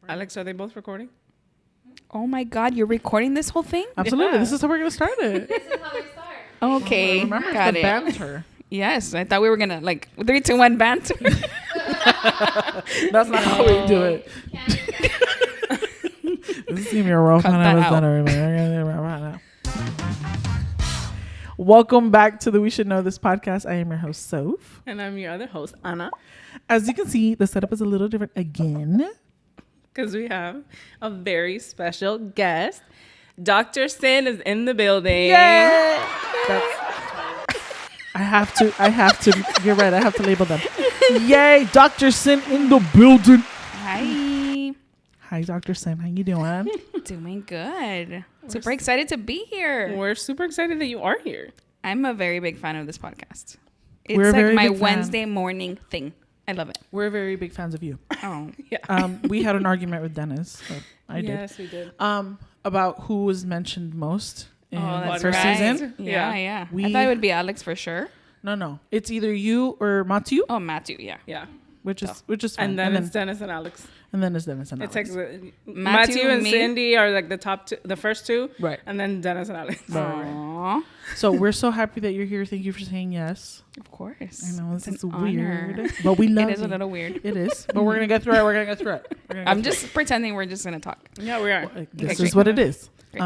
Alex, are they both recording? Oh my God, you're recording this whole thing? Absolutely. Yeah. This is how we're going to start it. This is how they start. Okay, Remember, got the it. banter. Yes, I thought we were gonna like 3, 2, 1 banter. That's not how we do it. This is going to be a rough Cut one. that I was out. done already. Welcome back to the We Should Know This podcast. I am your host, Soph. And I'm your other host, Anna, As you can see, the setup is a little different again. because we have a very special guest. Dr. Sin is in the building. Yay! I have to, you're right, I have to label them. Yay, Dr. Sin in the building. Hi, Hi, Dr. Sin. How you doing? doing good. Super excited to be here. We're super excited that you are here. I'm a very big fan of this podcast. It's We're a like very my big fan. Wednesday morning thing. I love it. We're very big fans of you. Oh, Yeah. We had an argument with Dennis. I did. Yes, we did. About who was mentioned most in that's first right. season. Yeah. I We- thought it would be Alex for sure. No. It's either you or Matthew, Oh, Matthew, yeah. Yeah. which is fine. And then it's Dennis and Alex. it's Dennis and It's Alex. like Matthew Matthew and me. Cindy are like the top two, the first two. Right. And then Dennis and Alex. Right. Aww. So we're so happy that you're here. Thank you for saying yes. Of course. I know this It's is an honor. weird, but we love It is you. a little weird. It is, but we're gonna get through it. We're gonna get through it. I'm just pretending we're just gonna talk. Yeah, we are. This Okay, is what it is. Great.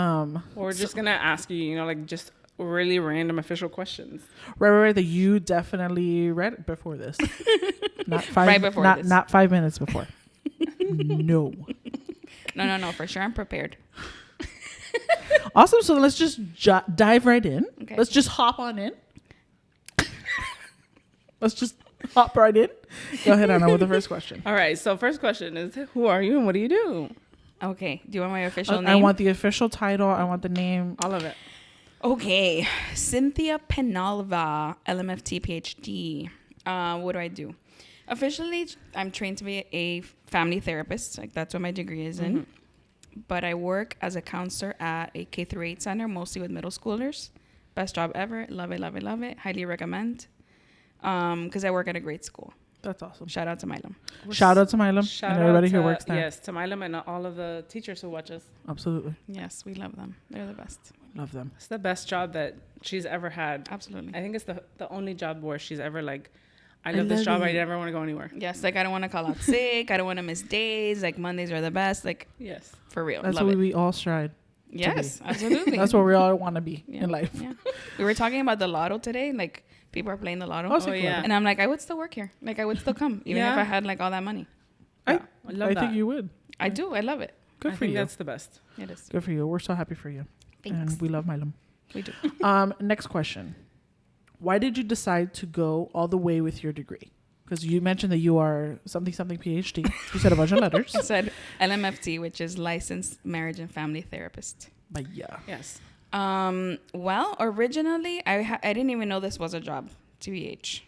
We're just going to ask you, like just really random official questions. Right. That you definitely read before this. Not five. Right before not, this. Not 5 minutes before. No. No. For sure, I'm prepared. Awesome. So let's just dive right in. Okay. Let's just hop on in. Let's just hop right in. Go ahead, Anna, with the first question. All right. So first question is, who are you and what do you do? Okay. Do you want my official name? I want the official title. I want the name. All of it. Okay. Cynthia Peñalva, LMFT PhD. What do I do? Officially, I'm trained to be a family therapist. Like that's what my degree is in. But I work as a counselor at a K-8 center, mostly with middle schoolers. Best job ever. Love it. Highly recommend. Because I work at a great school. That's awesome. Shout out to Milam. Shout out to Milam and everybody who works there. Yes, to Milam and all of the teachers who watch us. Absolutely. Yes, we love them. They're the best. Love them. It's the best job that she's ever had. Absolutely. I think it's the only job where she's ever like, I love this job. I never want to go anywhere. Yes, like I don't want to call out sick. I don't want to miss days. Like Mondays are the best. Like Yes. for real. That's love what it. we all strive. Yes, absolutely. That's what we all want to be Yeah. in life. Yeah. We were talking about the lotto today. Like people are playing the lotto. Oh, sick yeah. love. And I'm like, I would still work here. Like I would still come, even Yeah. if I had like all that money. Yeah, I love I that. think you would. I do. I love it. Good I for think you. that's the best. It is. Good for you. We're so happy for you. Thanks. And we love Milam. We do. Next question. Why did you decide to go all the way with your degree? Because you mentioned that you are something PhD. You said a bunch of letters. I said LMFT, which is Licensed Marriage and Family Therapist. But yeah. Yes. Well, originally, I didn't even know this was a job, TBH.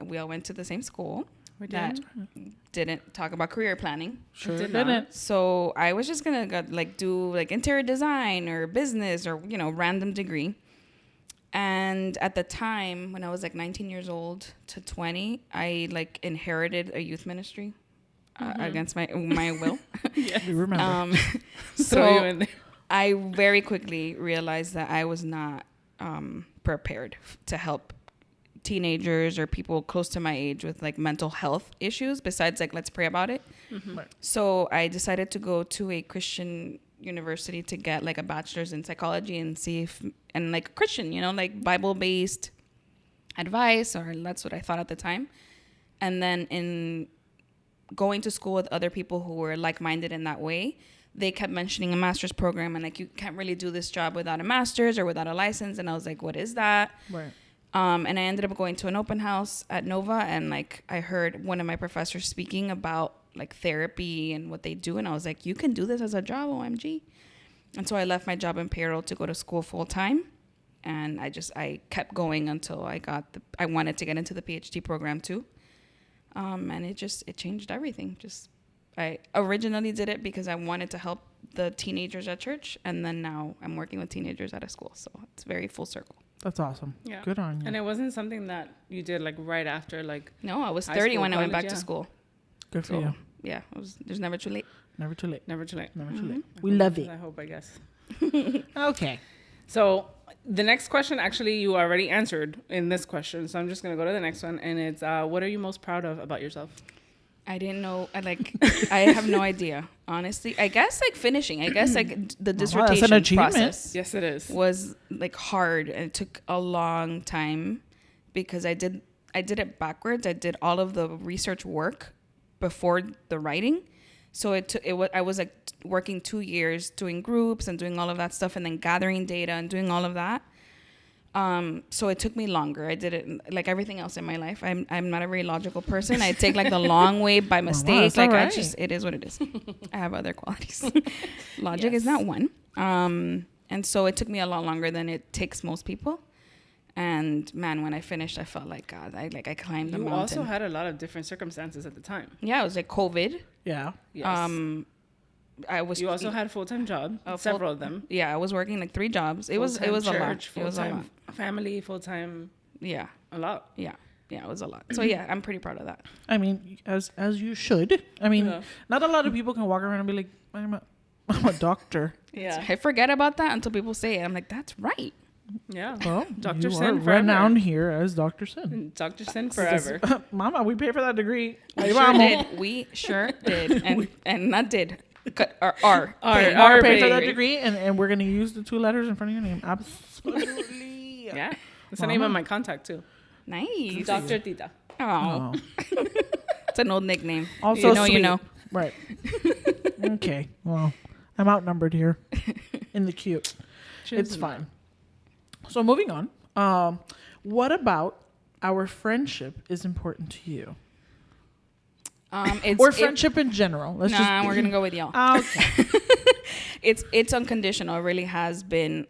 We all went to the same school. We that did. didn't talk about career planning. Sure did didn't. not. So I was just going to do like interior design or business or, random degree. And at the time when I was like 19 years old to 20, I like inherited a youth ministry against my will. We remember. Throw you So in there. I very quickly realized that I was not prepared to help teenagers or people close to my age with like mental health issues besides like let's pray about it. Right. So I decided to go to a Christian university to get like a bachelor's in psychology and see if and like Christian, like Bible based advice, or that's what I thought at the time. And then in going to school with other people who were like-minded in that way, they kept mentioning a master's program and like you can't really do this job without a master's or without a license. And I was like, what is that? Right. And I ended up going to an open house at Nova, and like I heard one of my professors speaking about like therapy and what they do, and I was like, you can do this as a job, OMG. And so I left my job in payroll to go to school full time, and I kept going until I wanted to get into the PhD program too. And it changed everything. I originally did it because I wanted to help the teenagers at church, and then now I'm working with teenagers at a school, so it's very full circle. That's awesome. Yeah. Good on you. And it wasn't something that you did like right after like. No, I was High 30 school, when I went college, back to yeah. school. Good for So, you. yeah, there's never too late. Never too late. Never too late. Never too late. We love it. I hope, I guess. Okay. So the next question, actually, you already answered in this question. So I'm just going to go to the next one. And it's, what are you most proud of about yourself? I didn't know. I have no idea. Honestly, I guess like finishing. I guess like the that's dissertation an achievement. process Yes, it is. was like hard, and it took a long time because I did it backwards. I did all of the research work before the writing, so I was like working 2 years doing groups and doing all of that stuff, and then gathering data and doing all of that. So it took me longer. I did it like everything else in my life. I'm not a very logical person. I take like the long way by mistake. that's all I right. just, it is what it is. I have other qualities. Logic is not one. And so it took me a lot longer than it takes most people. And man, when I finished, I felt like God. I climbed the You mountain. also had a lot of different circumstances at the time. Yeah, it was like COVID. Yeah. Yes. You also had a full-time job, several of them. Yeah, I was working like 3 jobs. It was a lot. Church, It was a lot. full-time family, full-time, Yeah, a lot. yeah, it was a lot. So yeah, I'm pretty proud of that. I mean, as you should. I mean, Yeah. not a lot of people can walk around and be like, I'm a doctor. Yeah. I forget about that until people say it. I'm like, that's right. Yeah. Well, Dr. you Sin are forever. renowned here as Dr. Sin. Dr. Sin forever. Mama, we pay for that degree. We Ay, sure vamos. did. We sure did. And not did. Are. Mama paid for that degree. degree, and we're going to use the 2 letters in front of your name. Absolutely. Yeah. That's the name of my contact, too. Nice. Dr. Tita. Oh, it's an old nickname. Also you know, sweet. you know. Right. Okay. Well, I'm outnumbered here in the queue. It's fine. So moving on. What about our friendship is important to you? Or friendship in general? Let's we're gonna go with y'all. Okay. It's unconditional. It really has been.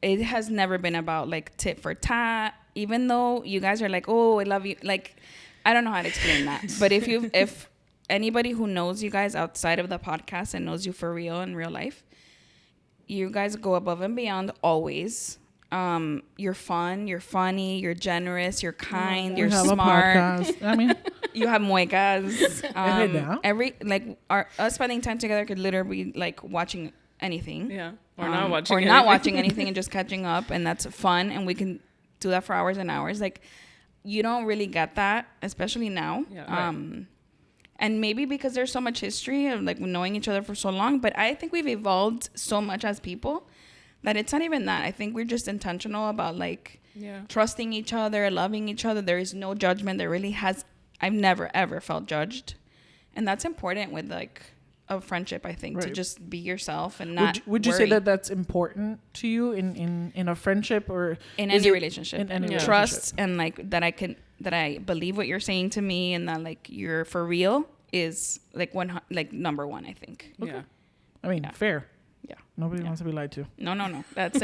It has never been about like tit for tat. Even though you guys are like, oh, I love you. Like, I don't know how to explain that. But if anybody who knows you guys outside of the podcast and knows you for real in real life, you guys go above and beyond always. You're fun, you're funny, you're generous, you're kind, you're have smart. A podcast. I mean, You have muecas. Yeah. Us spending time together could literally be like watching anything. Yeah. Or not watching or anything. not watching anything and just catching up, and that's fun, and we can do that for hours and hours. Like, you don't really get that, especially now. Yeah, right. And maybe because there's so much history of like knowing each other for so long, but I think we've evolved so much as people that it's not even that. I think we're just intentional about like trusting each other, loving each other. There is no judgment. I've never ever felt judged, and that's important with like a friendship. I think to Right. just be yourself and not. would you say worry. that that's important to you in a friendship or in is any it- relationship, in any trust and like that I believe what you're saying to me and that like you're for real is like number one. I think. Yeah. I mean, fair. Yeah. Nobody wants to be lied to. No. That's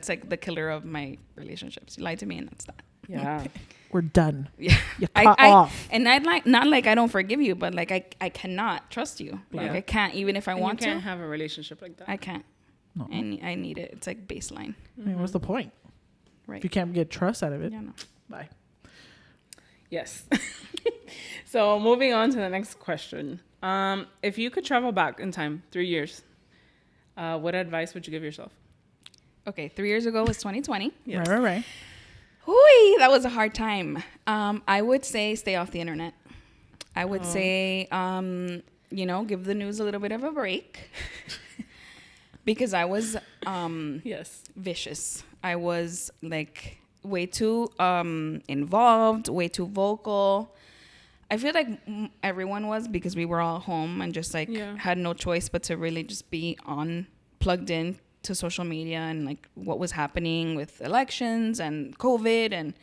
like the killer of my relationships. You lied to me and that's that. Yeah. We're done. Yeah. You cut off. And I'd like not like I don't forgive you, but like I cannot trust you. Like Yeah. I can't even if I And want you can't to. have a relationship like that. I can't. No. I need it. It's like baseline. I mean, what's the point? Right. If you can't get trust out of it, Yeah, no. bye. Yes. So moving on to the next question. If you could travel back in time 3 years, what advice would you give yourself? Okay, 3 years ago was 2020. Yes. Right. Hooey, that was a hard time. I would say stay off the internet. I would say, give the news a little bit of a break. Because I was Yes. vicious. I was like way too involved, way too vocal. I feel like everyone was because we were all home and just like had no choice but to really just be plugged in to social media and like what was happening with elections and COVID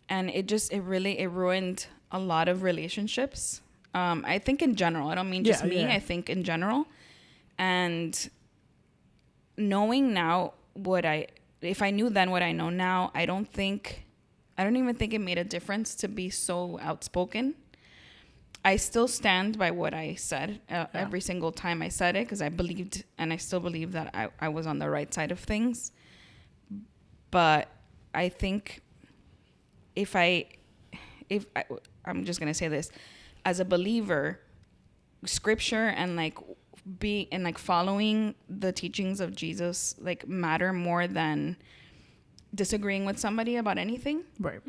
and it ruined a lot of relationships. I think in general, I don't mean just me. I think in general, and knowing now if I knew then what I know now, I don't even think it made a difference to be so outspoken. I still stand by what I said every single time I said it because I believed and I still believe that I was on the right side of things. But I think I'm just going to say this, as a believer, scripture and like following the teachings of Jesus like matter more than disagreeing with somebody about anything. Right.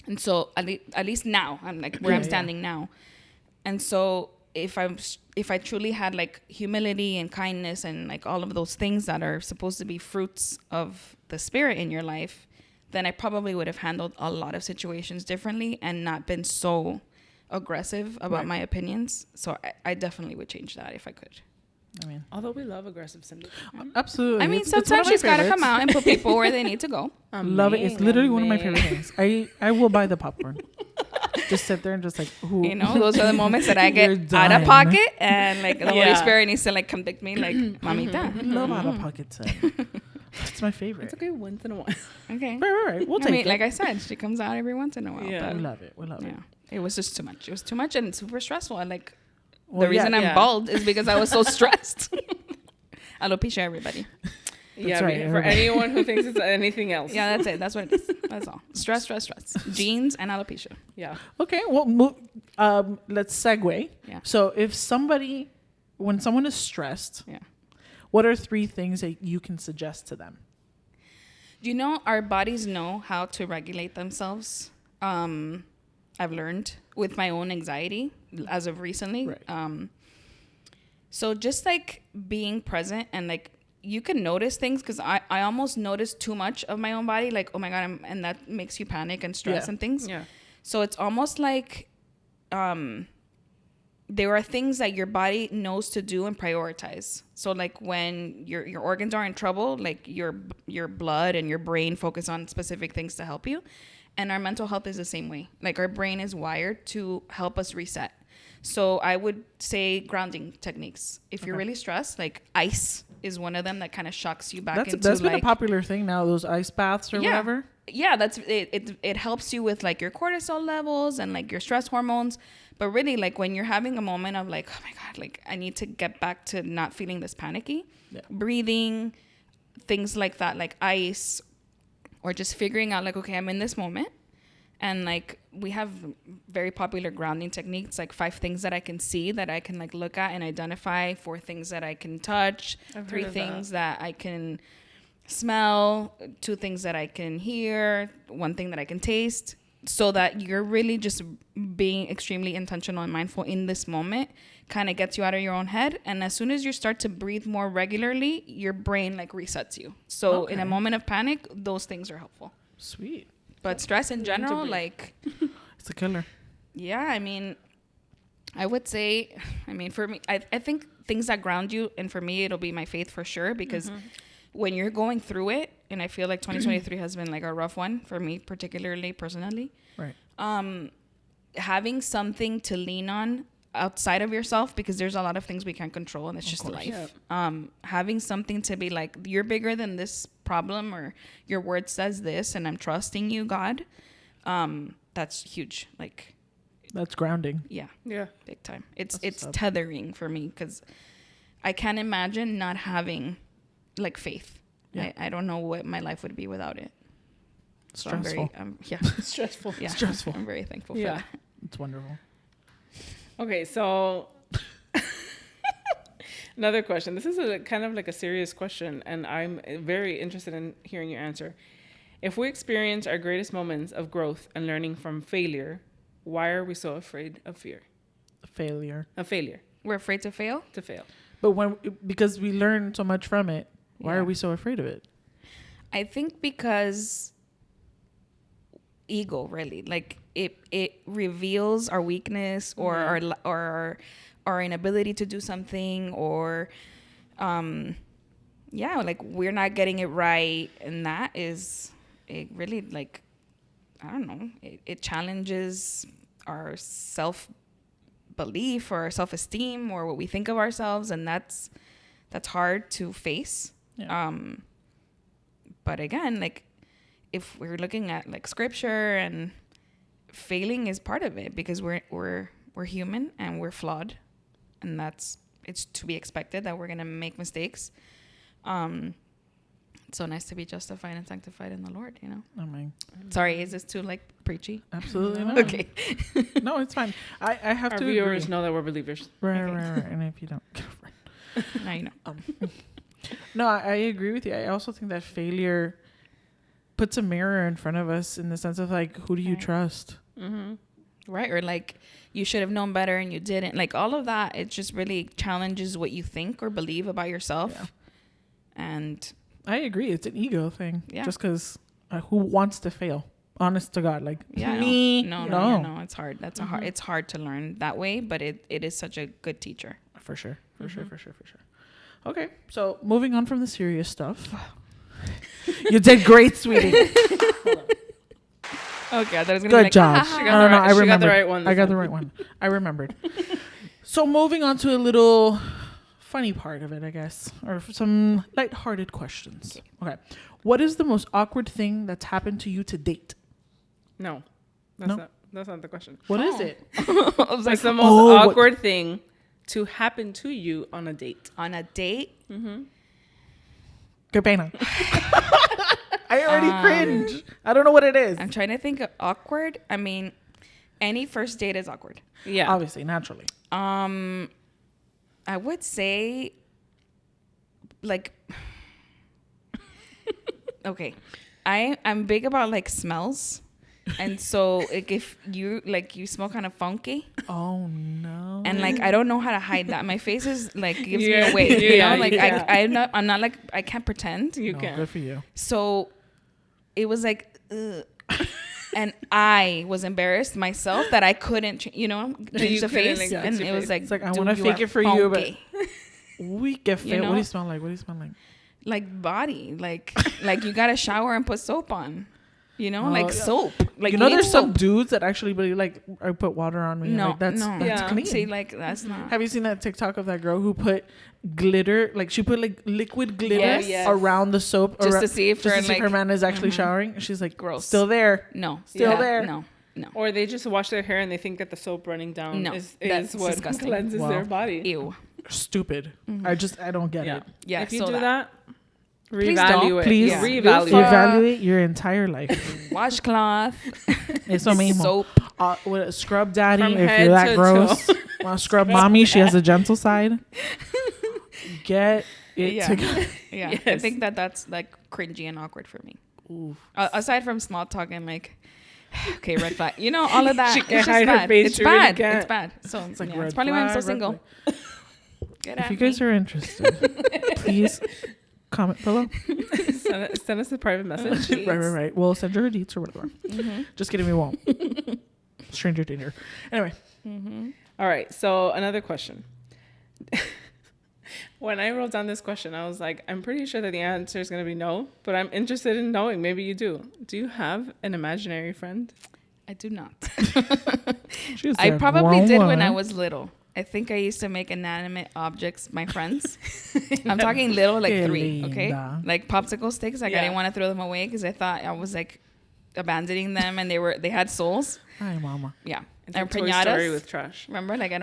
And so at least now I'm like where I'm standing now. And so if I truly had like humility and kindness and like all of those things that are supposed to be fruits of the Spirit in your life, then I probably would have handled a lot of situations differently and not been so aggressive about my opinions. So I definitely would change that if I could. I mean, Although we love aggressive Cindy. absolutely. I mean, It's one sometimes of my she's got to favorites. come out and put people where they need to go. Love it. It's literally one of my favorite things. I will buy the popcorn. Just sit there and just like, ooh. You know, those are the moments that I You're get out of done. pocket and like the Holy Yeah. Spirit needs to like convict me like, mamita. I love out of pocket set. It's my favorite. It's okay once in a while. Okay. Right. We'll I take mean, it. like I said, she comes out every once in a while. Yeah. We love it. We love But it. yeah, it was just too much. It was too much and super stressful. And like Well, the reason yeah. I'm bald is because I was so stressed. Alopecia, everybody. Yeah, right, for everybody. anyone who thinks it's anything else. Yeah, that's it. That's what it is. That's all. Stress. Genes and alopecia. Yeah. Okay. Well, let's segue. Yeah. So when someone is stressed, Yeah. what are 3 things that you can suggest to them? You know, our bodies know how to regulate themselves. I've learned with my own anxiety as of recently. Right. So just like being present and like you can notice things because I almost notice too much of my own body. Like, oh my God, and that makes you panic and stress Yeah. and things. Yeah. So it's almost like there are things that your body knows to do and prioritize. So like when your organs are in trouble, like your blood and your brain focus on specific things to help you. And our mental health is the same way. Like our brain is wired to help us reset. So I would say grounding techniques. If you're really stressed, like ice is one of them that kind of shocks you back into That's been like a popular thing now, those ice baths or whatever. Yeah, that's it helps you with like your cortisol levels and like your stress hormones. But really, like when you're having a moment of like, oh my God, like I need to get back to not feeling this panicky, breathing, things like that, like ice, or just figuring out like, okay, I'm in this moment. And like we have very popular grounding techniques, like 5 things that I can see that I can like look at and identify, 4 things that I can touch, 3 things that I can smell, 2 things that I can hear, 1 thing that I can taste, so that you're really just being extremely intentional and mindful in this moment kind of gets you out of your own head. And as soon as you start to breathe more regularly, your brain like resets you. So in a moment of panic, those things are helpful. Sweet. But stress in general, like, It's a killer. yeah, I mean, I would say, I mean, for me, I think things that ground you, and for me, it'll be my faith for sure, because when you're going through it, and I feel like 2023 has been like a rough one for me, particularly personally, Right. having something to lean on outside of yourself, because there's a lot of things we can't control and it's just life. Having something to be like, you're bigger than this problem, or your word says this and I'm trusting you, God. That's huge. Like, That's grounding. yeah, Yeah. big time. It's That's what's up. tethering for me, because I can't imagine not having like faith. Yeah. I don't know what my life would be without it. So I'm Stressful. very, yeah, Stressful. yeah, Stressful. I'm very thankful Yeah. for that. It's wonderful. Okay, so another question. This is a kind of like a serious question, and I'm very interested in hearing your answer. If we experience our greatest moments of growth and learning from failure, why are we so afraid of fear? Failure. Of failure. We're afraid to fail. To fail. But because we learn so much from it, why Yeah. are we so afraid of it? I think because ego, really, like it reveals our weakness or our inability to do something, or like we're not getting it right, and that is it really, like, I don't know, it challenges our self belief or our self-esteem or what we think of ourselves, and that's hard to face. Yeah. But again, like, if we're looking at like scripture, and failing is part of it, because we're human and we're flawed, and it's to be expected that we're gonna make mistakes. It's so nice to be justified and sanctified in the Lord, you know. I mean, Sorry, is this too like preachy? Absolutely not. Okay. No, it's fine. I have Our to viewers agree. know that we're believers. Right, Okay. right. And if you don't, Now you know. no, I agree with you. I also think that failure puts a mirror in front of us in the sense of like, who do you Right. trust? Mm-hmm. Right, or like you should have known better and you didn't. Like all of that, it just really challenges what you think or believe about yourself. Yeah. And I agree. It's an ego thing. Yeah. Just because who wants to fail? Honest to God, like yeah, me. no, it's hard. That's it's hard to learn that way, but it is such a good teacher. For sure. For sure. Okay, so moving on from the serious stuff. You did great, sweetie. Okay, I thought it was gonna be Good like, job. "Ah, ha, ha." got No, the no, right- I she got the remembered. right one I this got the time. right one. I remembered. So moving on to a little funny part of it, I guess, or some lighthearted questions. Okay. What is the most awkward thing that's happened to you to date? No, No? that's not the question. What is Oh. it? I was like, It's the most what- awkward thing to happen to you on a date. on a date. Qué pena. I already cringe. I don't know what it is. I'm trying to think of awkward. I mean, any first date is awkward. Yeah. Obviously, naturally. I would say, like, okay, I'm big about like smells, and so like if you smell kind of funky, Oh no. and like I don't know how to hide that. My face is like gives Yeah. me away. You Yeah, know, like yeah. I'm not like I can't pretend. You No, can. good for you. So it was like, ugh. And I was embarrassed myself that I couldn't, change You the couldn't, face, like, and fix your it was face. like, It's like, I dude, wanna you fake are it for you, but- funky. We get fit. You What do know? you smell like? What do you smell like? Like body, like you gotta shower and put soap on, Oh, like yeah. soap. Like You know, need there's some soap. dudes that actually believe like I put water on me. and, No, like, that's no, that's Yeah. clean. See, like that's not. Have you seen that TikTok of that girl who put glitter? Like she put like liquid glitter Yes. Yes. around the soap, Just around, to see if just her, to see if like- her man is actually showering. And she's like, Gross. still there, No, still Yeah. there. No, Or they just wash their hair and they think that the soap running down No, is that's what disgusting. cleanses Wow. their body. ew. Stupid. I don't get Yeah. it. Yeah, If you so do that. that, Please don't. reevaluate. Please Yeah. Yeah. Reevaluate. Loofah. Evaluate your entire life. Washcloth, Eso mismo. soap. With a scrub daddy, From if head you're that to gross. Want to scrub mommy? She has a gentle side. Get it Yeah. together. Yeah, I Yes. think that's like cringy and awkward for me. Aside from small talk and like, okay, red flag. All of that. She It's can't just hide her bad. face, It's she really bad. can't. It's bad. So It's like yeah, red it's probably why I'm so flag, single. red Get If at you guys me. are interested, please comment below. Send us a private message. Right. We'll send her her deets or whatever. Just kidding, we won't. Stranger danger. Anyway, All right. So another question. When I wrote down this question, I was like, I'm pretty sure that the answer is going to be no, but I'm interested in knowing. Maybe you do. Do you have an imaginary friend? I do not. she's I a probably grown did when I woman. was little. I think I used to make inanimate objects my friends. I'm talking little, like Qué 3, okay? linda. Like popsicle sticks. Like I Yeah. didn't want to throw them away because I thought I was like abandoning them, and they had souls. Hi, mama. Yeah, It's and a Toy Story piñatas. with trash. Remember, like I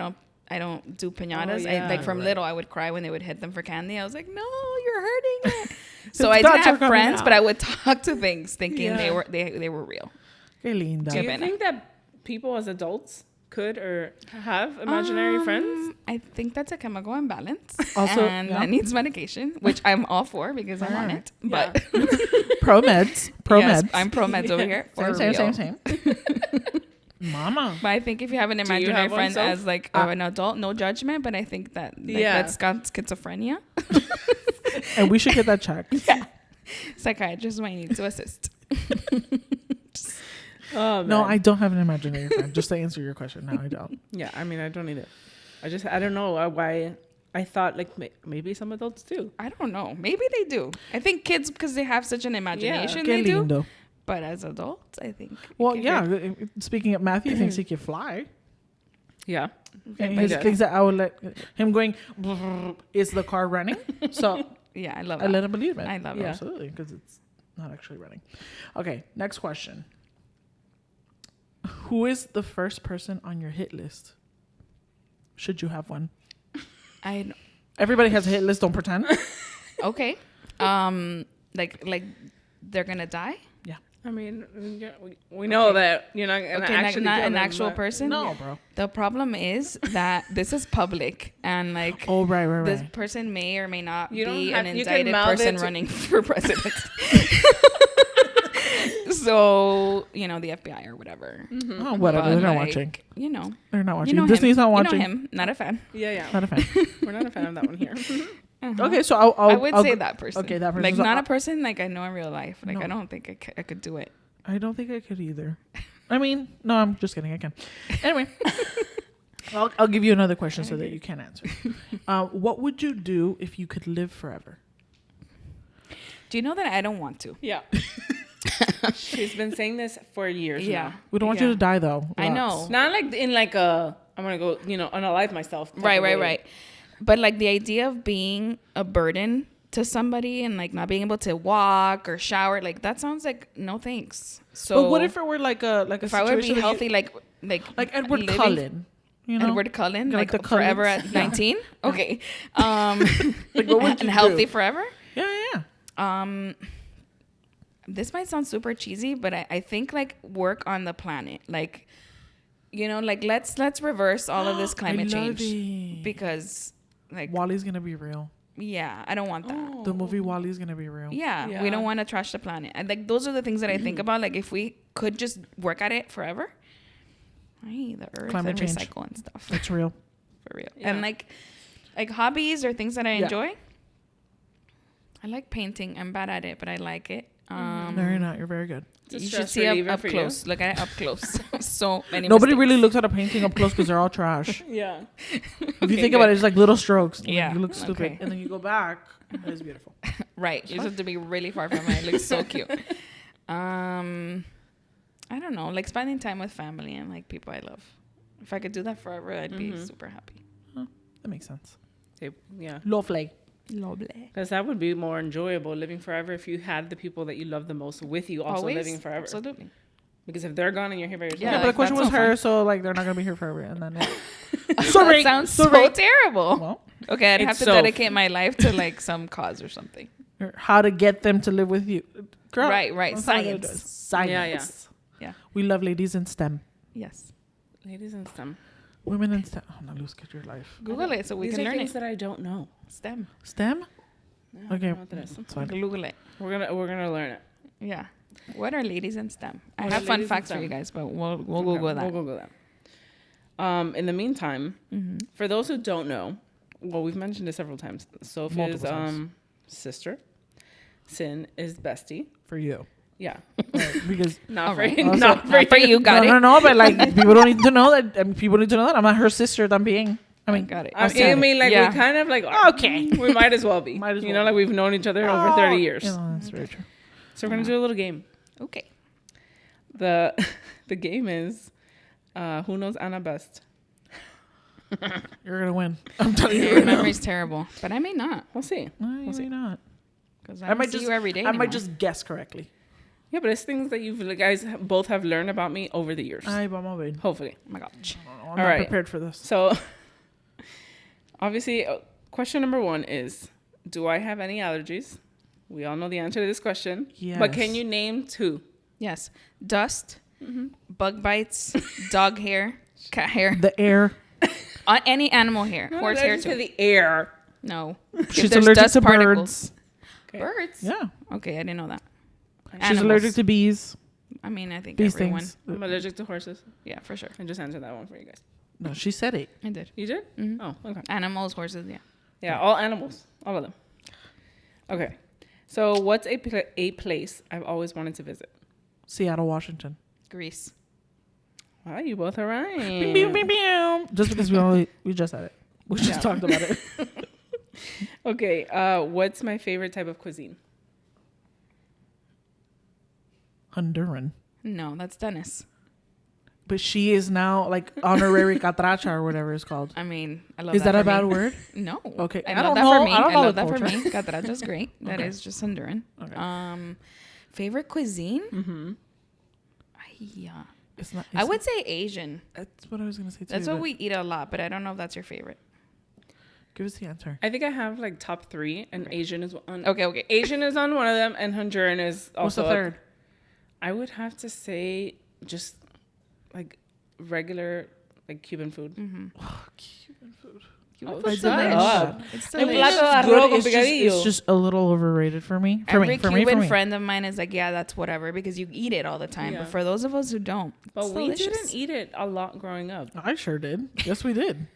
don't do piñatas. Oh, yeah. Like from Right. little, I would cry when they would hit them for candy. I was like, no, you're hurting it. so The I didn't dots are have coming friends, out. but I would talk to things thinking Yeah. they were real. Qué linda. Do you pena. think that people as adults could or have imaginary friends? I think that's a chemical imbalance. Also, and yeah. that needs medication, which I'm all for because I'm on it. Yeah. But Pro meds. Pro yes, meds. I'm pro meds over here. For same, real. same. Mama. But I think if you have an you imaginary have one, friend Soph? as like an adult, no judgment. But I think that Yeah. that's got schizophrenia. And we should get that checked. Psychiatrists might need to assist. Oh, No, man. I don't have an imaginary friend. Just to answer your question, no, I don't. Yeah, I mean, I don't need it. I don't know why I thought like maybe some adults do. I don't know. Maybe they do. I think kids, because they have such an imagination, Qué they do. lindo. But as adults, I think. Well, if yeah. you're- Speaking of Matthew, thinks he can fly. Yeah. And but he yeah. thinks that I would let him going. Is the car running? So Yeah, I love I that. let him believe it. I love it. Yeah. Absolutely, because it's not actually running. Okay, next question. Who is the first person on your hit list? Should you have one? Everybody has a hit list. Don't pretend. Okay. Like they're gonna die. Yeah. I mean, we know that you're not gonna Okay, actually not kill an them, actual but- person. No, bro. The problem is that this is public, and like Oh, right. this person may or may not You don't be have- an you can indicted mouth person it to- running for president. So the FBI or whatever. Oh, whatever. But, They're not like, watching. You They're not watching. know Disney's him. not watching. You know him. Not a fan. Yeah. Not a fan. We're not a fan of that one here. Okay, so I'll I would say go- that person. Okay, that person. Like So not I- a person like I know in real life. Like No. I don't think I could do it. I don't think I could either. I mean, no, I'm just kidding. I can. Anyway, I'll give you another question so that you can answer. What would you do if you could live forever? Do you know that I don't want to? Yeah. She's been saying this for years Yeah. now. We don't want you to die, though. I Relax. know. Not like in like a I'm gonna go unalive myself. type of way. Right. But like the idea of being a burden to somebody and like not being able to walk or shower, like that sounds like no thanks. So But what if it were like a if I would be situation that healthy, you- like Edward living- Cullen? You know? Edward Cullen, Like like the forever Cullens? at 19. Okay, Like, what would and you healthy do? forever. Yeah. This might sound super cheesy, but I think like work on the planet, like like let's reverse all of this climate I love change it. because like Wally's gonna be real. yeah, I don't want that. The movie Wally's gonna be real. Yeah, Yeah. we don't want to trash the planet. And like those are the things that I think about. Like if we could just work at it forever, the earth Climate and change. recycle and stuff It's real. for real. Yeah. And like hobbies or things that I Yeah. enjoy. I like painting. I'm bad at it, but I like it. No, you're not. You're very good. It's a You should stress see reliever up for you. close. Look at it up close. So many. Nobody mistakes. really looks at a painting up close because they're all trash. Yeah. If you think about it, it's like little strokes. Yeah. You look stupid. Okay. And then you go back. It's beautiful. Right. You just have to be really far from it. It looks so cute. I don't know. Like spending time with family and like people I love. If I could do that forever, I'd be super happy. That makes sense. Yeah. Lovely. Lovely. Because that would be more enjoyable living forever if you had the people that you love the most with you also living forever. Absolutely. Because if they're gone and you're here by yourself, Yeah, Yeah, but the like, question that's was so her, fun. so like they're not gonna be here forever. And then That sounds so terrible. Well, Okay, I'd have It's to so dedicate my life to like some cause or something. how to get them to live with you, girl? Right. that's all I gotta do. Science. Science. Yeah. We love ladies in STEM. Yes. ladies and STEM. Women in STEM. Oh, no, lose get your life. Google it so we These can are learn things it. that I don't know. STEM. STEM. I don't Okay, know what that is. it's fine. Google it. We're gonna learn it. Yeah. What are ladies in STEM? I What have are fun ladies in facts for STEM? you guys, but we'll Okay, Google that. We'll Google that. In the meantime, for those who don't know, well, we've mentioned it several times. Sophie's Multiple times. sister, Sin, is bestie. For you. Yeah, Right, because not All for right. you. Also, Not Not for you, got it. no, but like people don't need to know that. People need to know that I'm not her sister. That I'm being. I mean, got it. I mean, like Yeah. we kind of like Okay. We might as well be. Might as You well know, like we've known each other over 30 years. You know, that's very true. So we're gonna do a little game. Okay. The game is who knows Anna best. You're gonna win. I'm telling you. Your memory's terrible, but I may not We'll see. No, you see. may not. because I I might might see just you every day. I might anymore. just guess correctly. Yeah, but it's things that you guys both have learned about me over the years. Ay, vamos a ver. Hopefully. Oh my gosh. I'm All not right. prepared for this. So, obviously, question number 1 is, do I have any allergies? We all know the answer to this question. But can Yes. you name 2? Yes. Dust, bug bites, dog hair, cat hair, The air. any animal hair, horse hair to too. the air. No. She's If there's allergic dust to particles- birds. Okay. Birds? Yeah. Okay, I didn't know that. She's Animals. allergic to bees. I mean, I think These everyone. things. I'm allergic to horses. Yeah, for sure. I just answered that one for you guys. No, she said it. I did. You did? Mhm. Oh, okay. Animals, horses, yeah. Yeah, all animals. All of them. Okay. So, what's a place I've always wanted to visit? Seattle, Washington. Greece. Wow, you both are right. Beep, beep, beep, beep. Just because we just said it. We just Yeah. talked about it. Okay, what's my favorite type of cuisine? Honduran. No, that's Dennis. But she is now like honorary catracha or whatever it's called. I mean, I love Is that for a bad me. word? No. Okay, I I love don't that know- for me. I don't know love the that for culture. me. Catracha's great. That Okay. is just Honduran. Okay. Favorite cuisine? Mm-hmm. Yeah. It's not. I would say Asian. That's what I was gonna say too. That's what but we eat a lot, but I don't know if that's your favorite. Give us the answer. I think I have like top 3, and Asian is on. Okay. Asian is on one of them, and Honduran is What's also the third? I would have to say just like regular like Cuban food. Cuban food. Oh, It's shut delish. up. It's El delish. plato de It's arroz good. con It's picadillo. just a little overrated for me. Every For Cuban me. friend of mine is like, yeah, that's whatever because you eat it all the time. Yeah. But for those of us who don't, But it's we delicious. didn't eat it a lot growing up. I sure did. Yes, we did.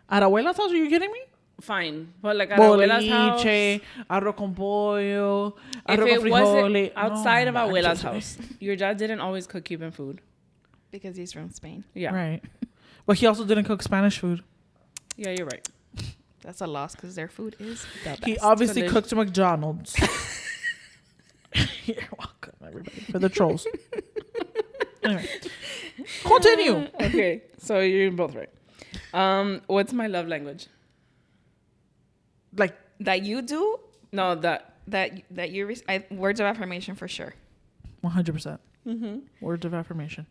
At abuela's house, are you kidding me? Fine, but like at abuela's house, Boliche, arroz con pollo, if arroz it con wasn't frijoles. outside No of abuela's manches. house, your dad didn't always cook Cuban food. Because he's from Spain. Yeah, Right. But he also didn't cook Spanish food. yeah, you're right. That's a loss because their food is the best. He obviously Delish. cooked McDonald's. You're welcome, everybody, for the trolls. Anyway, continue. Okay, so you're both right. What's my love language? Like, That you do, No, that. that you words of affirmation for sure. 100%. Words of affirmation.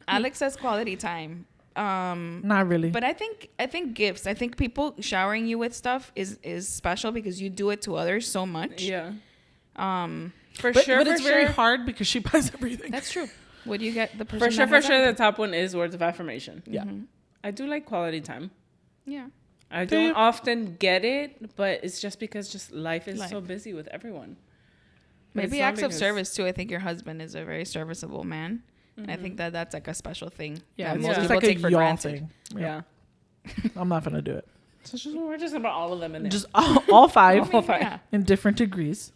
Alex says quality time. Not really. But I think gifts. I think people showering you with stuff is special because you do it to others so much. Yeah, For But sure. it's very hard because she buys everything. That's true. Would you get the person? for sure. that For has sure, that? the top one is words of affirmation. Yeah. I do like quality time. Yeah. I Do you? don't often get it, but it's just because just life is Life. so busy with everyone. But Maybe it's not acts of because- service too. I think your husband is a very serviceable man. And I think that's like a special thing. Yeah, that it's most just people like a take for y'all granted. thing. Yeah. I'm not going to do it. So we're just about all of them in there. Just all five All five. Yeah. in different degrees.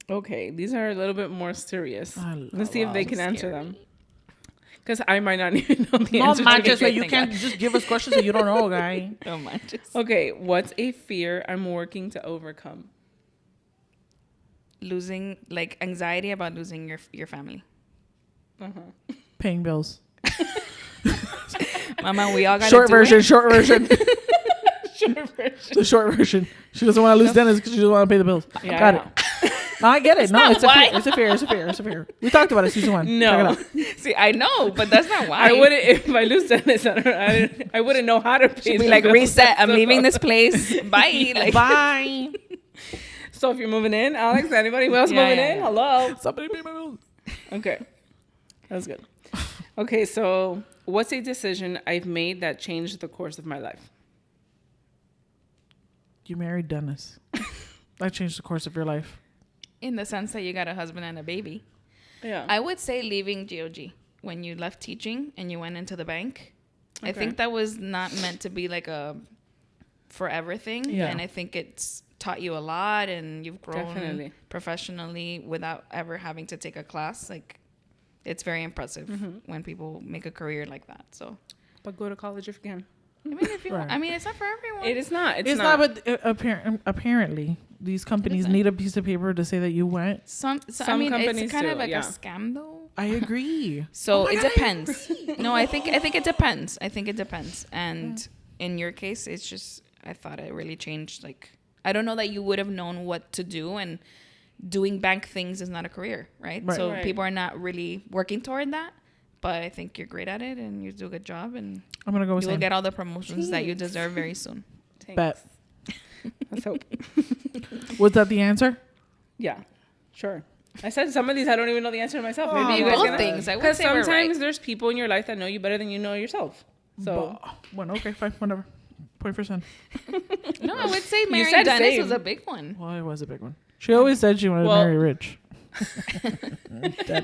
Okay, these are a little bit more serious. I Let's see if they wow. can answer Scary. them. Because I might not even know the No answer. manches, to so it. you can't just give us questions that you don't know, guy. Oh my. Just Okay, what's a fear I'm working to overcome? losing, like anxiety about losing your family. Paying bills. Mama, we all got Short version. Short version. The short version. She doesn't want to lose Dennis because she doesn't want to pay the bills. Yeah, Got I it. No, I get it. No, not it's a why. fear. It's a fear. It's a fear. It's a fear. We talked about it season 1. No. Check it out. See, I know, but that's not why. I wouldn't, if I lose Dennis, I wouldn't know how to pay She'd be the like, bills. reset. I'm leaving this place. Bye. Like, Bye. So if you're moving in, Alex, anybody else Yeah, moving yeah, in? yeah. Hello. Somebody pay my bills. Okay. That's good. Okay, so what's a decision I've made that changed the course of my life? You married Dennis. That changed the course of your life. in the sense that you got a husband and a baby. Yeah. I would say leaving GOG when you left teaching and you went into the bank. I Okay. think that was not meant to be like a forever thing. Yeah. And I think it's taught you a lot and you've grown Definitely. professionally without ever having to take a class. Like, it's very impressive when people make a career like that. So, But go to college if you can. I mean, if you want, Right. I mean, it's not for everyone. It is not. It's not, but apparently these companies isn't. need a piece of paper to say that you went. Some I Some mean, companies it's kind do, of like yeah. a scam though. I agree. So Oh my it God, I depends. No, I think it depends. I think it depends. And in your case, it's just I thought it really changed. Like, I don't know that you would have known what to do, and doing bank things is not a career, right? Right. So Right. people are not really working toward that. But I think you're great at it, and you do a good job, and I'm gonna go with you will same. get all the promotions that you deserve very soon. Bet. Let's hope. Was that the answer? Yeah, sure. I said some of these I don't even know the answer to myself. Oh, Maybe you guys both can. things. I would Because say we're sometimes right. there's people in your life that know you better than you know yourself. So Well, okay, fine, whatever. Point for son. No, I would say said marrying Dennis same. was a big one. Well, it was a big one. She always said she wanted to Well- marry rich.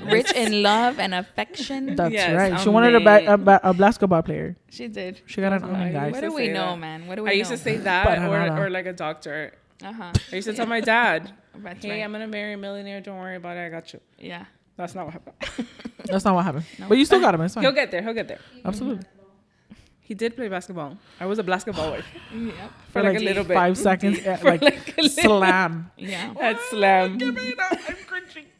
Rich in love and affection. That's Yes, right. She wanted a amazing. basketball player. She did. She got an I owning guy. used What to do we say know, that. man? What do we I know? used to say that Banana. or like a doctor. Uh-huh. I used to tell my dad, That's hey, right. I'm going to marry a millionaire. Don't worry about it. I got you. Yeah. That's not what happened. That's not what happened. But you still got him. It's He'll fine. get there. He'll get there. Absolutely. He did play basketball. I was a basketballer. Yep. For like a little bit. 5 seconds. Yeah, For like, like a little- slam. Yeah. At slam. I'm cringing.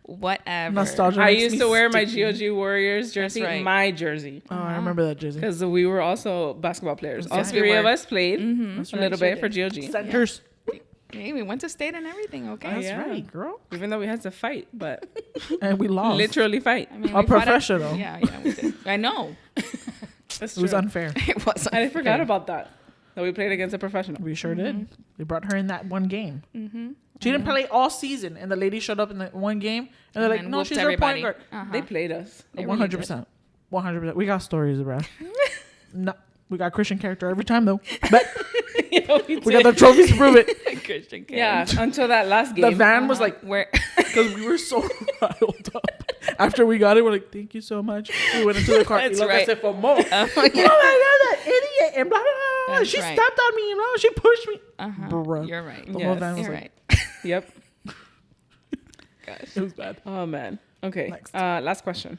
Whatever. Nostalgia. I makes used me to wear my sticky. GOG Warriors jersey, right. my jersey. Oh, I remember that jersey. Because we were also basketball players. All Yes, we 3 of were. us played That's a right. little Sure bit for GOG. Centers. Hey, we went to state and everything, okay? That's yeah. right, girl. Even though we had to fight, but And we lost. literally fight. I mean, A we fought professional. Yeah, we did. I know. That's It was true. unfair. It was. I forgot about that. that we played against a professional. We sure did. We brought her in that one game. Mm-hmm. She didn't play all season, and the lady showed up in the one game, and they're like, And "No, whooped she's everybody. our point guard." They played us. They 100%. 100%. We got stories, bro. No, we got Christian character every time though. But we got the trophies to prove it. Christian K. Yeah, until that last game. The van was like, Where? because we were so riled up. After we got it, we're like, "Thank you so much." We went into the car. That's That's right. I said for more. Oh, Oh my god, that idiot! And blah blah blah. That's She right. stepped on me, she pushed me. Bruh. You're right. The whole van was You're like, right. Yep. Gosh. it was bad. Oh man. Okay. Next. Last question.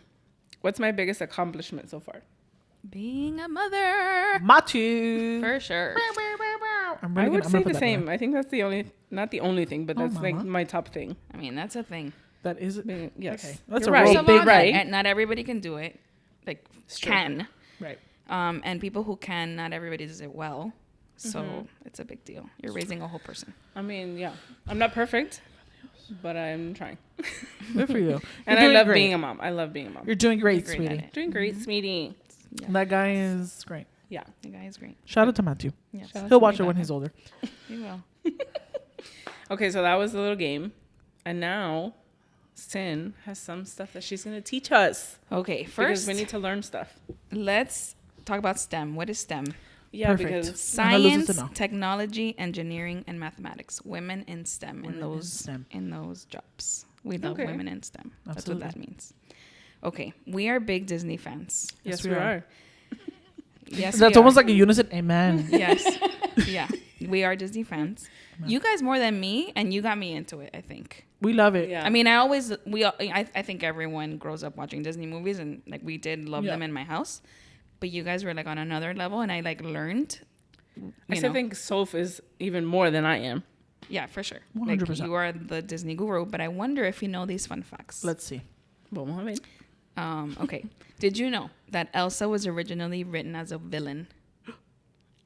What's my biggest accomplishment so far? Being a mother. Matu. For sure. I'm I really would gonna say put the that same. down. I think that's the only, not the only thing, but Oh, that's like mama. my top thing. I mean, that's a thing. That is Yes. Okay. That's You're a right. real First of big all, right. and not everybody can do it. Like, true. can. right. And people who can, not everybody does it well. So it's a big deal. You're raising a whole person. I mean, yeah. I'm not perfect, but I'm trying. Good for you. And You're I doing love great. being a mom. I love being a mom. You're doing great, You're great at sweetie. it. Doing great, sweetie. Yeah. That guy is great. Yeah. The guy is great. Shout out to Matthew. Yes. Shout out He'll to watch me, it when Becca. he's older. You will. Okay, so that was the little game. And now Sin has some stuff that she's going to teach us. Okay, Because first, we need to learn stuff. let's talk about STEM. What is STEM? Yeah, Perfect. because And I lose it Science, to know. technology, engineering, and mathematics. Women in STEM Women in STEM. in those jobs. We love Okay. women in STEM. That's Absolutely. what that means. Okay, we are big Disney fans. yes, we we are. are. Yes, That's we almost are. like a unison. Amen. Yes, yeah, we are Disney fans. You guys more than me, and you got me into it. I think. We love it. Yeah. I mean, I think everyone grows up watching Disney movies, and like we did love Yeah. them in my house. But you guys were like on another level, and I like learned. I still think Soph is even more than I am. Yeah, for sure. 100%. Like you are the Disney guru, but I wonder if you know these fun facts. Let's see. Vamos a ver. Okay. Did you know that Elsa was originally written as a villain?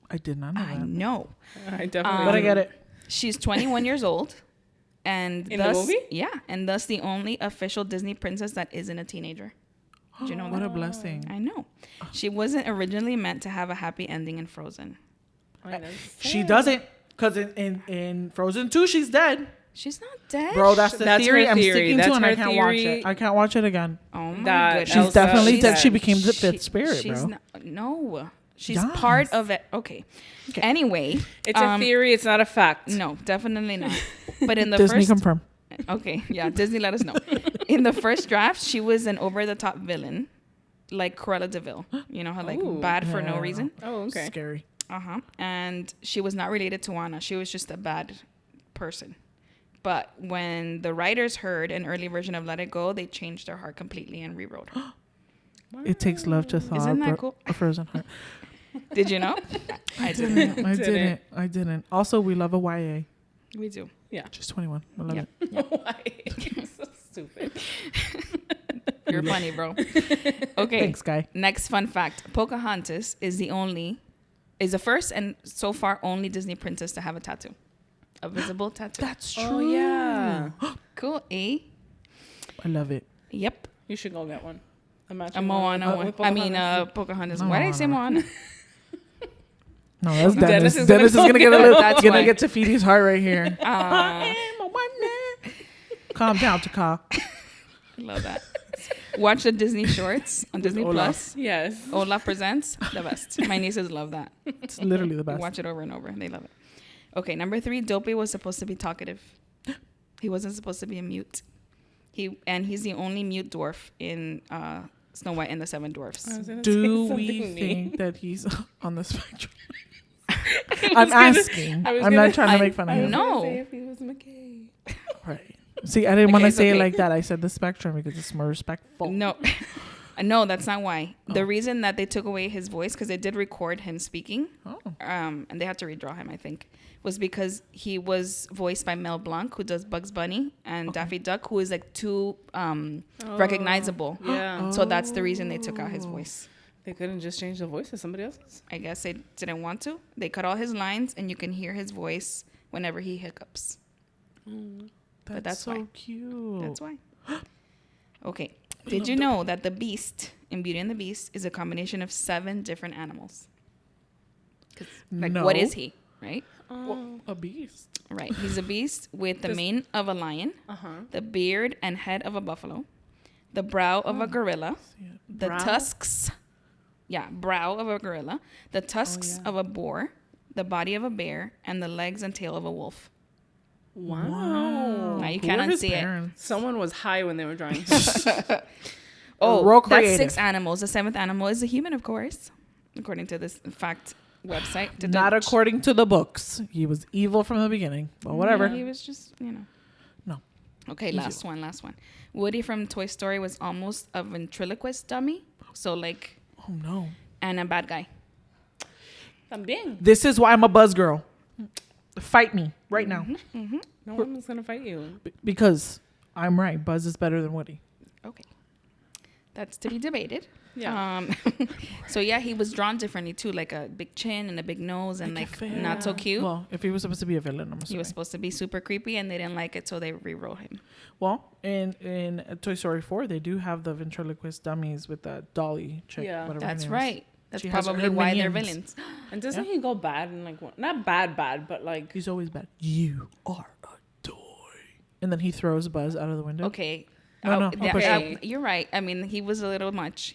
I did not know I that. know. I definitely But I do. get it. She's 21 years old, and In the thus, movie? yeah, and thus the only official Disney princess that isn't a teenager. Did you know What that? a blessing. I know. She wasn't originally meant to have a happy ending in Frozen. I know. She doesn't. Because in Frozen 2, she's dead. She's not dead. Bro, that's the That's theory her I'm theory. sticking That's to, and I her can't watch theory. it. I can't watch it again. Oh my That goodness. She's Elsa- definitely she's dead. dead. She became the fifth spirit, she's bro. Not, no. She's Yes. part of it. Okay. Anyway. It's a theory. It's not a fact. No, definitely not. But in the Disney first... confirm. Okay, yeah, Disney let us know. In the first draft, she was an over-the-top villain, like Cruella de Vil. You know, her like Ooh. bad for no Yeah. reason. Oh, okay. Scary. And she was not related to Anna. She was just a bad person. But when the writers heard an early version of Let It Go, they changed their heart completely and rewrote her. It takes love to thaw Isn't that cool? a frozen heart. Did you know? I didn't. I didn't. Also, we love a YA. We do. Yeah. She's 21. I love Yep. it. Why? You're so stupid. You're funny, bro. Okay. Thanks, guy. Next fun fact. Pocahontas is the first and so far only Disney princess to have a tattoo. A visible tattoo. That's true. Oh, yeah. Cool, eh? I love it. Yep. You should go get one. A Imagine Moana one. with I mean, Pocahontas. Pocahontas. No, Why did I say Moana? No, that's Dennis Dennis. is Dennis is gonna gonna get a little. That's Gonna why. get Tafiti's heart right here. I Calm down, Taka. love that. Watch the Disney shorts on Disney Olaf. Plus. Yes. Olaf Presents. The best. My nieces love that. It's literally the best. Watch it over and over. They love it. Okay, number 3. Dopey was supposed to be talkative. He wasn't supposed to be a mute. He's the only mute dwarf in Snow White and the Seven Dwarfs. I was gonna Do say we something think mean. that he's on the spectrum? I I'm was gonna- asking. I was I'm gonna- not trying to make fun I of was him. No. gonna say if he was McKay. Right. See, I didn't want to it's say it okay. like that. I said the spectrum because it's more respectful. No. No, that's not why. Oh. The reason that they took away his voice, because they did record him speaking, Oh. and they had to redraw him, I think, was because he was voiced by Mel Blanc, who does Bugs Bunny, and Daffy Duck, who is like too recognizable. Yeah. So that's the reason they took out his voice. They couldn't just change the voice of somebody else's. I guess they didn't want to. They cut all his lines, and you can hear his voice whenever he hiccups. That's so why. cute. That's why. Okay. Did you know that the Beast in Beauty and the Beast is a combination of 7 different animals? Like, No. what is he, right? Well, a beast. Right. He's a beast with the mane of a lion, the beard and head of a buffalo, the brow of a gorilla, the Brow? tusks. Yeah, brow of a gorilla, the tusks of a boar, the body of a bear, and the legs and tail of a wolf. Wow. Now you Who were cannot his see parents? Someone was high when they were drawing. Oh, Real that's creative. 6 animals. The 7th animal is a human, of course, according to this fact website. Not according to the books. He was evil from the beginning. But whatever. Yeah, he was just, No. Okay, last one. Woody from Toy Story was almost a ventriloquist dummy. So, like, Oh no. and a bad guy. También. This is why I'm a buzz girl. Fight me right now. No one's gonna fight you. Because I'm right. Buzz is better than Woody. Okay. That's to be debated. Yeah. So, yeah, he was drawn differently, too. Like a big chin and a big nose and, like, not so cute. Well, if he was supposed to be a villain, I'm He assuming. was supposed to be super creepy, and they didn't like it, so they rewrote him. Well, in Toy Story 4, they do have the ventriloquist dummies with the dolly chick. Yeah. whatever her That's name is. right. That's She has probably her why they're minions. villains. And doesn't he go bad and like not bad, but like He's always bad. You are a toy. And then he throws Buzz out of the window. Okay. No, no, I'll yeah, push it. you're right. I mean, he was a little much.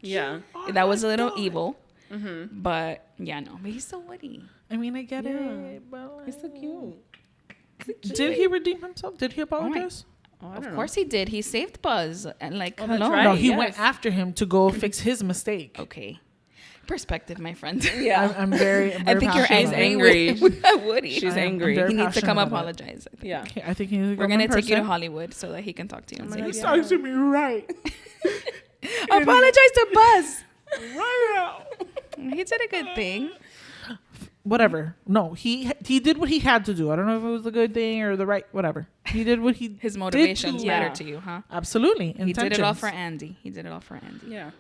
yeah. That was a little evil. But, yeah, no. But he's so Woody. I mean, I get Yeah. it. But He's so cute. did he redeem himself? Did he apologize? Oh, I Of don't course he did. He saved Buzz. And, like, Oh, that's hello. right. No, he yes. went after him to go fix his mistake. Okay. Perspective, my friend. Yeah. I'm very. I'm I very think you're passionate about it. angry angry. with Woody. She's I'm angry. very He needs to passionate come about it. apologize. I think. Yeah. Okay, I think he needs to We're go going to in take you to person. Hollywood so that he can talk to you and say, He's talking to me right. apologize to Buzz. Right now. He did a good thing. Whatever. No, he did what he had to do. I don't know if it was the good thing or the right. Whatever. He did what he. His did motivations to- matter Yeah. to you, huh? Absolutely. He did it all Intentions. for Andy. Yeah.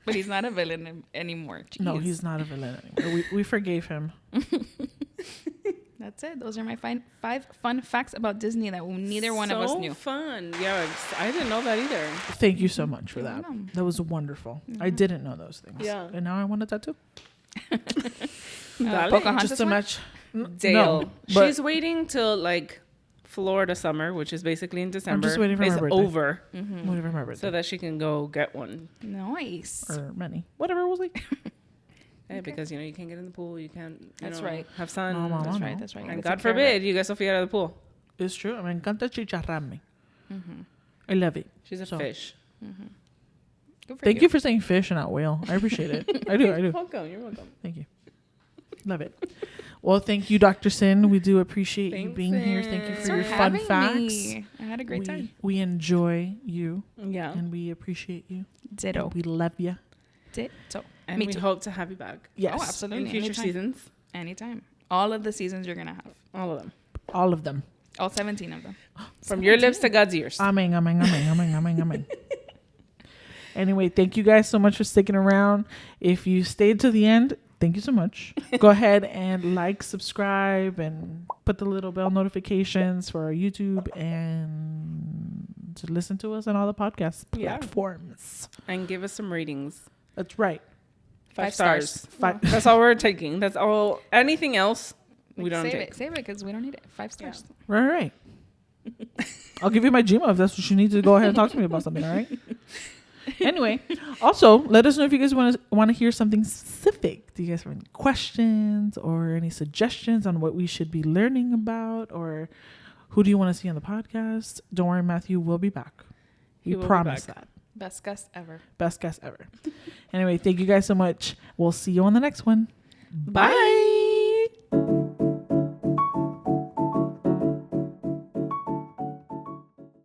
But he's not a villain anymore. No, Jeez. he's not a villain anymore. We forgave him. That's it. Those are my 5 fun facts about Disney that neither one of us knew. So fun. Yeah, I didn't know that either. Thank you so much for that. welcome. That was wonderful. I didn't know those things. Yeah. And now I want a tattoo. Dale. Pocahontas Just to one? match. Dale. No, but She's waiting till like Florida summer, which is basically in December. just waiting for my is birthday. over, whatever my birthday. so that she can go get one. Nice. or many. Whatever was like. Yeah, because you can't get in the pool. You can't. That's know, right. Have sun. No, mama, That's no. right. That's right. You And gotta God take care of forbid you get Sophia out of the pool. It's true. Me encanta chicharrarme. I love it. She's a So, fish. it. Good for Thank you for saying fish and not whale. I appreciate it. I do. You're welcome. You're welcome. Thank you. Love it. Well, thank you, Dr. Sin. We do appreciate you Thanks, being here. Thank you Sin. for For your fun having facts. me. I had a great time. We enjoy you Yeah. and we appreciate you. Ditto. We love you. Ditto. And Me we too. hope to have you back Yes. Oh, absolutely. in future Anytime. seasons. Anytime. All of the seasons you're gonna have. All of them. All of them. All 17 of them. From your lips to God's ears. Amen, amen, amen, amen, amen, amen. Anyway, thank you guys so much for sticking around. If you stayed to the end, thank you so much. Go ahead and like, subscribe, and put the little bell notifications for our YouTube and to listen to us on all the podcast Yeah. platforms. And give us some ratings. That's right. 5 stars. stars. Five. That's all we're taking. That's all. Anything else, we don't save take. it. Save it because we don't need it. 5 stars. Right. I'll give you my Gmail if that's what you need to go ahead and talk to me about something. All right. Anyway, also let us know if you guys want to hear something specific. Do you guys have any questions or any suggestions on what we should be learning about, or who do you want to see on the podcast? Don't worry, Matthew will be back. We He will be promise back. that. Best guest ever. Best guess ever. Anyway, thank you guys so much. We'll see you on the next one. Bye.